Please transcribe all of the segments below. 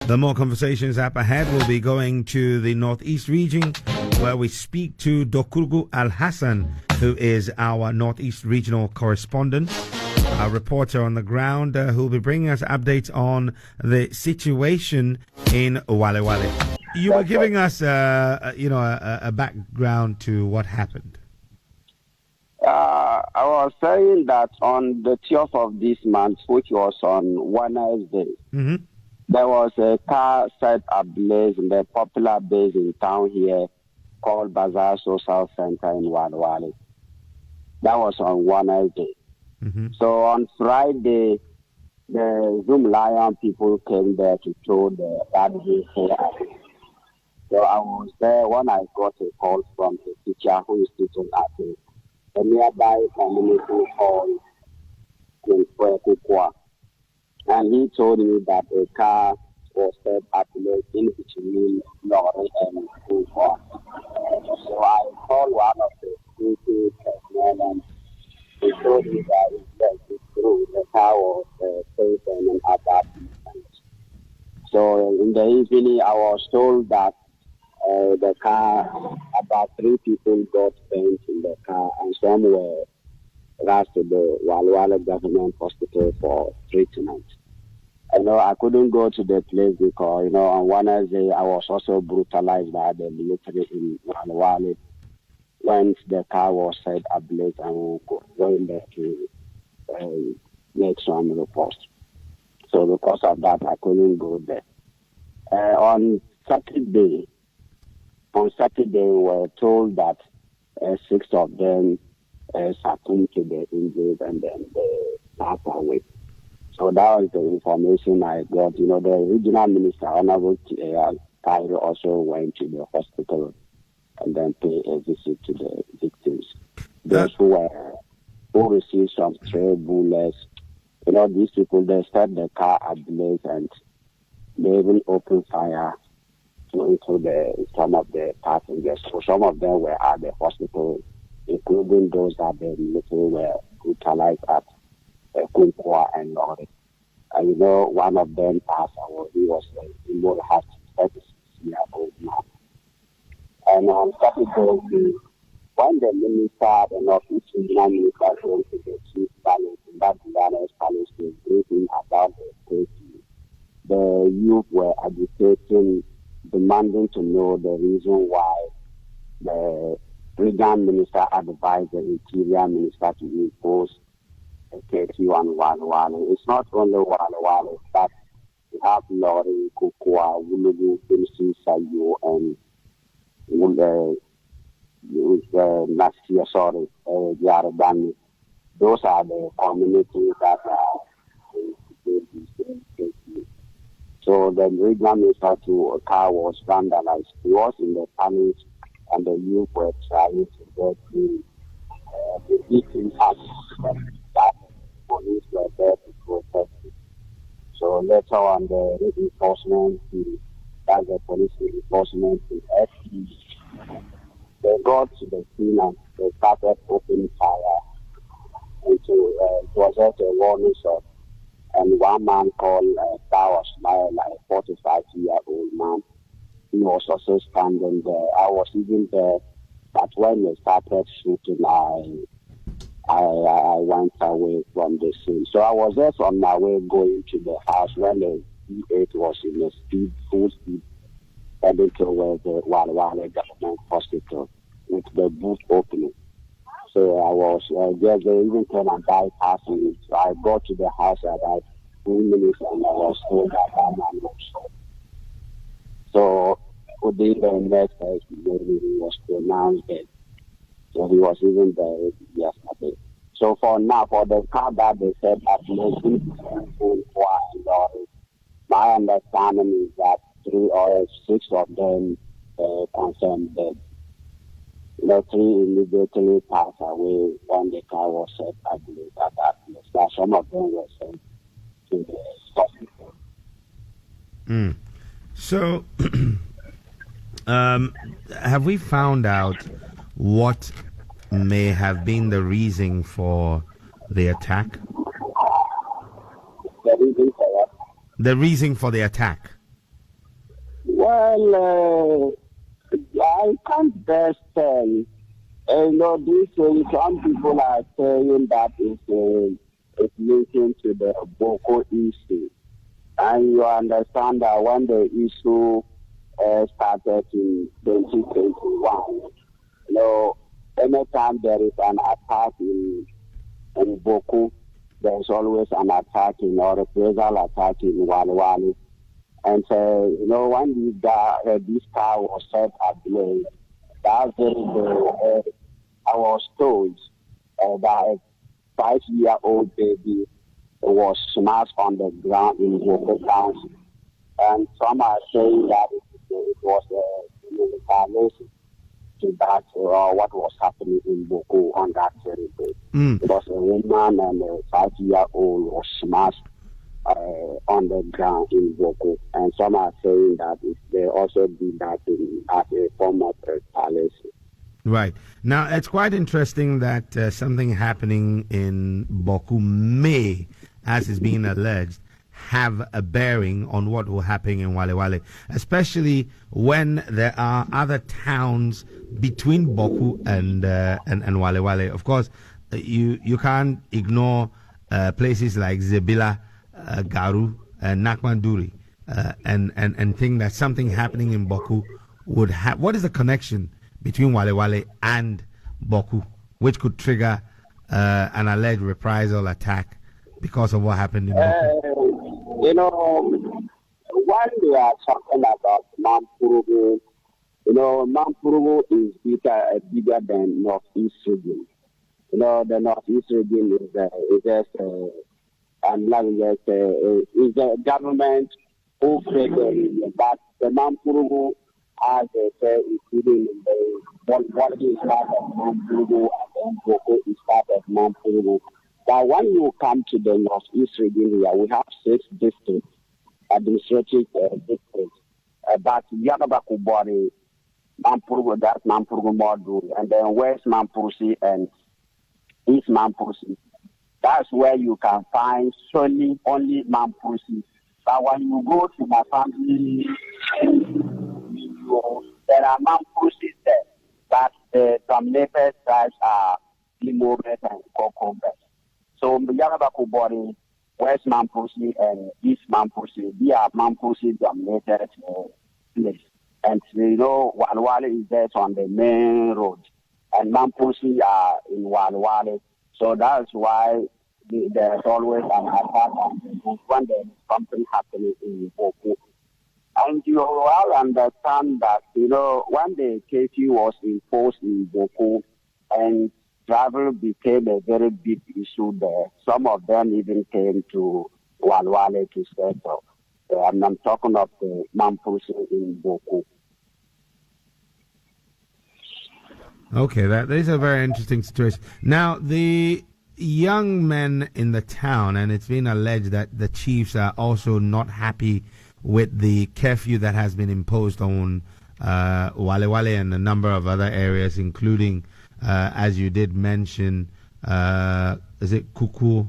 The More Conversations app ahead will be going to the Northeast region, where we speak to Dokugu Al-Hassan, who is our Northeast regional correspondent, a reporter on the ground, who will be bringing us updates on the situation in Walewale. You were giving us, a background to what happened. I was saying that on the 12th of this month, which was on Wednesday, there was a car set ablaze in the popular base in town here called Bazaar Social Center in Walewale. That was on Wednesday. So on Friday, the Zoom Lion people came there to tow the badges here. So I was there when I got a call from a teacher who is teaching at a nearby community called Pulukoom. And he told me that a car was set up in between Loagri and Pulukoom. So I called one of the security personnel and he told me that it's true. The car was taken and abandoned. So in the evening, I was told that the car, about 3 people got bent in the car, and some were rushed to the Walewale Government Hospital for treatment. I couldn't go to the place because, on Wednesday, I was also brutalized by the military in Walewale when the car was set ablaze and we were going there to make some reports. So because of that, I couldn't go there. On Saturday, we were told that 6 of them succumbed to the injuries and then they passed away. So that was the information I got. The regional minister, Honorable Cairo, also went to the hospital and then paid a visit to the victims. Those who received some stray bullets, these people, they set the car ablaze and they even opened fire into some of the passengers. So some of them were at the hospital, including those that the military were brutalized at Pulukoom and Loagri. And one of them passed away. He was a more 36-year-old man. And on Saturday, when the minister, the Northeast regional minister, came to the chief palace, in that Diana's palace, to brief him about the safety, the youth were agitating, demanding to know the reason why the regional minister advised the interior minister to impose a curfew on Walewale. It's not only Walewale, but we have Loagri, Kukua, Wulugu, Kimsi, Sayo, and Yarabani. Those are the communities that are so the regional minister to a car was vandalized. He was in the palace and the youth were trying to get the victim out. That police were there to protect it. So later on the reinforcement, that's the police reinforcement in FP, they got to the scene and they started opening fire into it was just a warning shot. And one man called Tower Smile, like a 45-year-old man, he was also standing there. I was even there, but when they started shooting, I went away from the scene. So I was there from my way going to the house when the V8 was in the full speed, heading towards the Walewale Government Hospital with the boot opening. So I was just they even came and bypassing it. So I got to the house about 3 minutes and I was told that I'm not sure. So within the next day, he was pronounced dead. So he was even there yesterday. So for now, for the car that they said that my understanding is that 3 or 6 of them concerned dead. 3 immediately passed away when the car was set, I believe, at that place. But some of them were sent to the hospital. So, have we found out what may have been the reason for the attack? The reason for what? The reason for the attack. Well, I can't best tell. Some people are saying that it's linking to the Boko issue. And you understand that when the issue started in 2021, anytime there is an attack in Boko, there's always an attack or a reprisal attack in Walewale. And so, when this car was set ablaze, that very day, I was told that a 5-year-old baby was smashed on the ground in Boko Council. And some are saying that it was a retaliation to that what was happening in Boko on that very day. Because a woman and a 5-year-old was smashed on the ground in Boko. And some are saying that they also did that as a form of retaliation. Right. Now, it's quite interesting that something happening in Bawku may, as is being alleged, have a bearing on what will happen in Walewale, especially when there are other towns between Bawku and Walewale. Of course, you can't ignore places like Zebila, Garu, and Nakmanduri, and think that something happening in Bawku would have. What is the connection between Walewale and Bawku, which could trigger an alleged reprisal attack because of what happened in Bawku? When we are talking about Mampurugu, Mampurugu is bigger than Northeast region. The Northeast region is just is the government who created it, but the Mampurugu, as they say, including the what is part of Mampurugu and then Boko is part of Mampurugu. But when you come to the Northeast region here, we have 6 districts, administrative districts. But Yagabakubori, Mampurugu, that's Mampurugu Module, and then West Mampurusi and East Mampurusi. That's where you can find only Mampurusi. But when you go to my family, there are Mampurusis there, but some neighbors tribes are Limobet and Kokobet. So Yagabakubori, West Mampurusi and East Mampurusi, they are Mampurusi dominated place. And Walewale is there on the main road, and Mampurusi are in Walewale. So that's why there's always an attack on the road when there is something happening in Boko. And you all understand that, when the curfew was imposed in Boko and travel became a very big issue there, some of them even came to Walewale to settle. I'm talking of the Mampurusi in Boko. Okay, that is a very interesting situation. Now, the young men in the town, and it's been alleged that the chiefs are also not happy with the curfew that has been imposed on Walewale and a number of other areas, including, as you did mention, is it Kukua?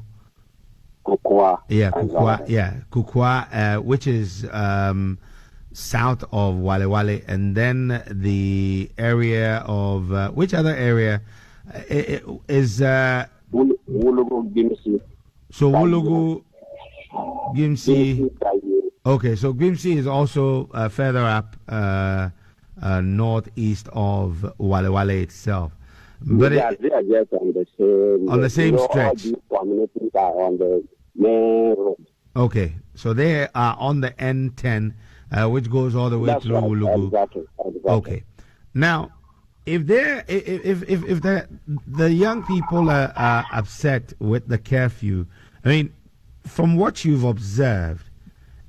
Yeah, Kukua. Yeah, Kukua, which is south of Walewale, and then the area of which other area is Wulugu Gimsi. So Wulugu Gimsi. Okay, so Gimsi is also further up northeast of Walewale itself. But they are just on the same stretch. All these communities are on the main road. Okay, so they are on the N10, which goes all the way through Wulugu. Exactly. Okay, now if the young people are upset with the curfew, I mean, from what you've observed,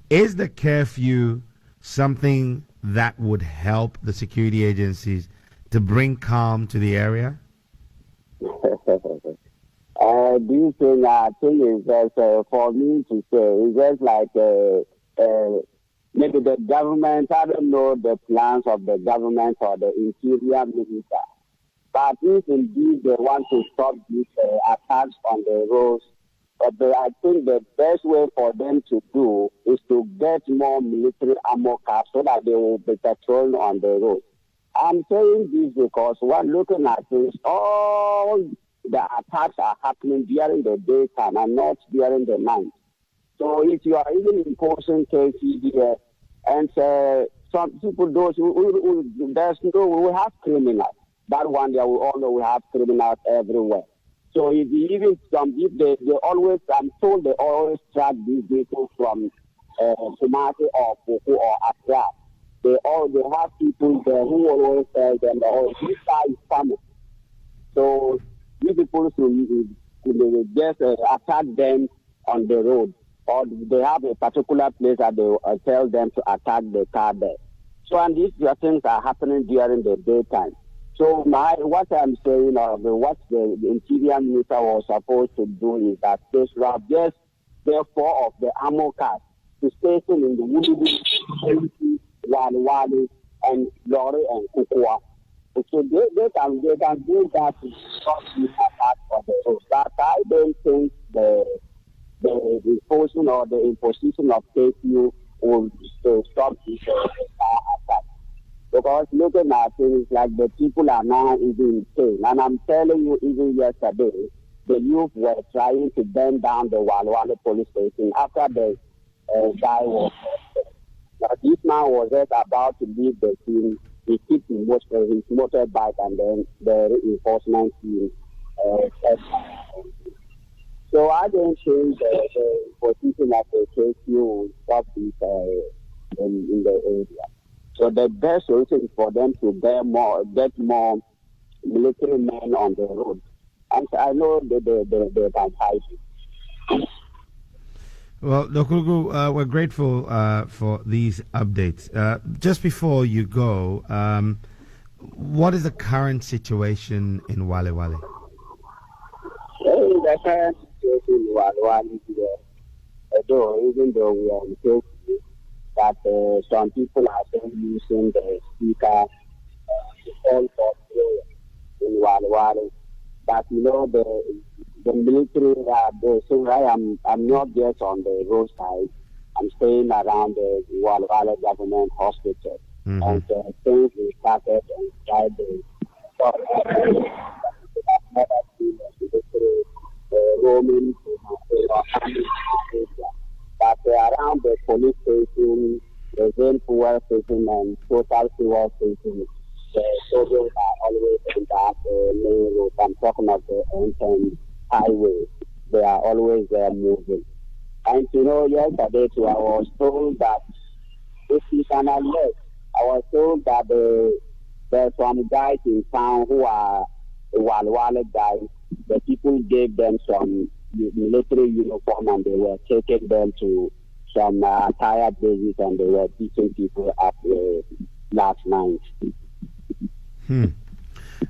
is the curfew something that would help the security agencies to bring calm to the area? This thing, I think, is just for me to say, it's just like maybe the government, I don't know the plans of the government or the interior minister. But if indeed they want to stop these attacks on the roads, But I think the best way for them to do is to get more military ammo cars so that they will be patrolling on the road. I'm saying this because we're looking at this, all the attacks are happening during the daytime and not during the night. So if you are even imposing KCD and some people, those we have criminals. That one, we all know we have criminals everywhere. So if they always, I'm told they always track these vehicles from Tamale or Pulukoom or Accra. They have people there who always tell them that, oh, this guy is coming. So these people should just attack them on the road, or they have a particular place that they tell them to attack the car there. So, and these things are happening during the daytime. So what I'm saying, what the Interior Minister was supposed to do is that they should have just the 4 of the ammo cars to station in the Woody, Walewale, and Loagri and Pulukoom. So they can do that to stop this attack for the road. But I don't think the imposition or the imposition of curfew will stop this attack. Because looking at things like the people are now even insane. And I'm telling you, even yesterday, the youth were trying to burn down the Walewale police station after the guy was arrested. But this man was just about to leave the scene. He hit his motorbike and then the reinforcement team. So I don't think the position of the KQ will stop this in the area. So the best solution is for them to get more military men on the road. And I know they can fight it. Well, Dokurugu, we're grateful for these updates. Just before you go, what is the current situation in Walewale? The current situation in Walewale is even though we are in safety, that some people are still using the speaker to call for prayer in Walewale. But the military, I'm not just on the roadside. I'm staying around the Walewale government hospital. Mm-hmm. And things we started and tried to stop. I've never seen the military roaming to but around the police station, the Zane Fuel station, and Total Fuel station, the soldiers are always on that main road. I'm talking of the N10 highway. They are always there moving. And yesterday too, I was told that if you can alert, I was told that there's some guys in town who are Walewale guys. The people gave them some military uniform and they were taking them to some tired bases and they were beating people up last night.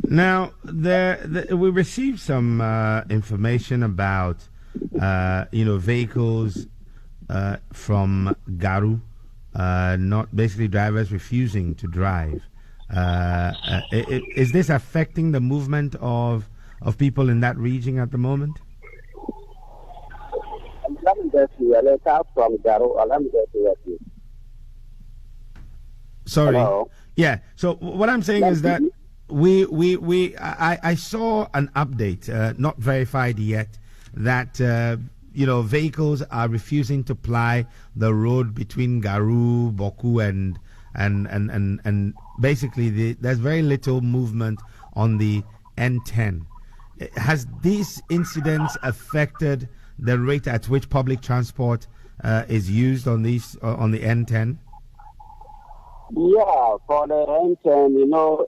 Now, we received some information about vehicles from Garu, not basically drivers refusing to drive. Is this affecting the movement of people in that region at the moment? Let me get you a letter from Garu. Let me get you. Sorry. Hello? Yeah. So what I'm saying is that I saw an update, not verified yet, that vehicles are refusing to ply the road between Walewale-Bawku and basically there's very little movement on the N10. Has these incidents affected the rate at which public transport is used on the N10? Yeah, for the N10,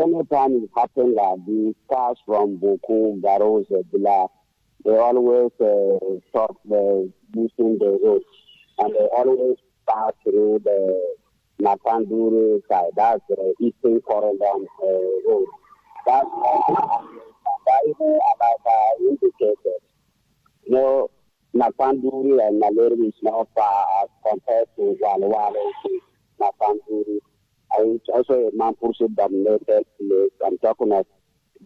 anytime it happens like these cars from Bawku, Garose, Bila, they always stop using the road, and they always pass through the Napanduru side. That's the eastern corridor road. That's like I indicated. Napanduru and Naleri is not far as compared to Walewale to Napanduru. And it's also a Mampursu dominated place. I'm talking of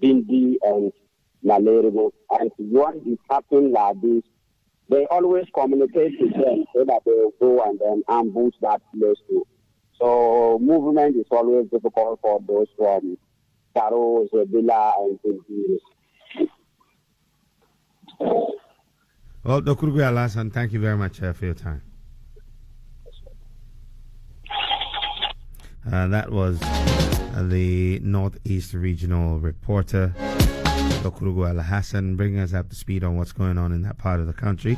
Bindi and Naleri. And when it happens like this, they always communicate with them so that they will go and then ambush that place too. So movement is always difficult for those from Taro, Zebila, and Togolese. Well, Dokurugwe Alhassan, thank you very much for your time. That was the Northeast Regional Reporter, Dokurugwe Alhassan, bringing us up to speed on what's going on in that part of the country.